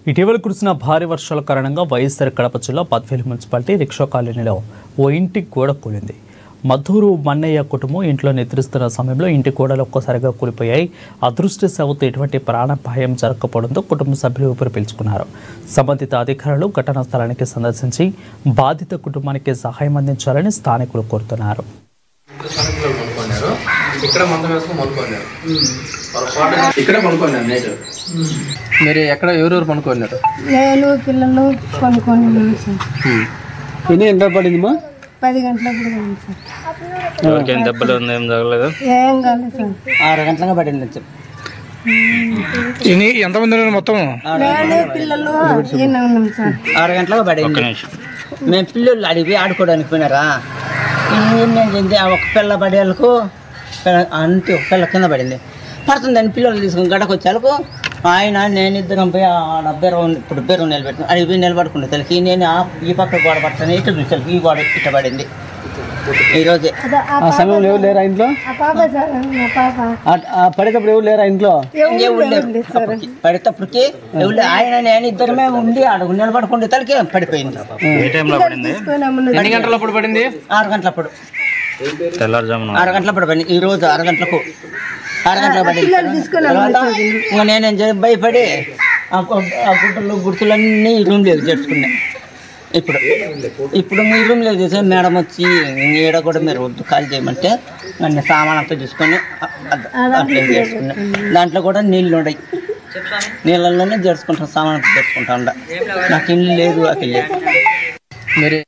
ఇటీవల కురిసిన భారీ వర్షాల కారణంగా వైఎస్ఆర్ కడప జిల్లా పద్వేలు మున్సిపాలిటీ రిక్షా కాలనీలో ఓ ఇంటి గోడ కూలింది. మధూరు మన్నయ్య కుటుంబం ఇంట్లో నిద్రిస్తున్న సమయంలో ఇంటి గోడలు ఒక్కసారిగా కూలిపోయాయి. అదృష్టవశాత్తు ఎటువంటి ప్రాణాపాయం జరగకపోవడంతో కుటుంబ సభ్యులు ఊపిరి పీల్చుకున్నారు. సంబంధిత అధికారులు ఘటనా స్థలానికి సందర్శించి బాధిత కుటుంబానికి సహాయం అందించాలని స్థానికులు కోరుతున్నారు. మీరు ఎక్కడ ఎవరెవరు పనుకున్నారు? నేను పిల్లలు పనుకున్నాను సార్. ఎన్ని గంటలు పడిందమ్మా? 10 గంటలకు పడింది సార్. దెబ్బలు ఏం తగలేదు? ఏం కాలేదు సార్. 6 గంటలుగా పడింది సార్. ఎంతమంది మొత్తం? నేను పిల్లలు ఉన్నాం సార్. 6 గంటలుగా పడింది. మేము పిల్లలు అడిగి ఆడుకోవడానికి పోయినారా, ఒక పిల్ల పడేళ్ళకు అంతే ఒక పిల్ల కింద పడింది. పడుతుందని పిల్లలు తీసుకుని గడకు వచ్చేళ్ళకు ఆయన నేను ఇద్దరం పోయి ఇప్పుడు బెరం నిలబెట్టిన అది పోయి నిలబడుకునే తలకి నేను ఈ పక్క గోడ పడతాను ఇటు చూసాను ఈ గోడ ఇట్ట పడింది. ఈరోజే ఆ సమయంలో ఎవరు లేరా ఇంట్లో? పడేటప్పుడు ఎవరు లేరా ఇంట్లో? ఎవరు లేరు. పడేటప్పటికి ఎవరు ఆయన నేను ఇద్దరమే ఉండి అడుగు నిలబడుకుంటే తలకి పడిపోయింది. ఎన్ని గంటలప్పుడు పడింది? 6 గంటలప్పుడు. తెల్లారుజామున 6 గంటలప్పుడు పడింది. ఈ రోజు 6 గంటలకు 6 గంటలకు పడింది. ఇంకా నేనేం భయపడి ఆ గుర్తులన్నీ ఈ రూమ్లోకి చేర్చుకున్నా. ఇప్పుడు మీ రూమ్లోకి చేసే మేడం వచ్చి ఈడ కూడా మీరు వద్దు కాల్ చేయమంటే నన్ను సామాన్ అంతా తీసుకొని అట్లా చేసుకున్నా. దాంట్లో కూడా నీళ్ళు ఉన్నాయి. నీళ్ళల్లోనే జరుచుకుంటాం, సామాన్ అంతా జరుచుకుంటా. నాకు ఇల్లు లేదు, అక్కడ లేదు.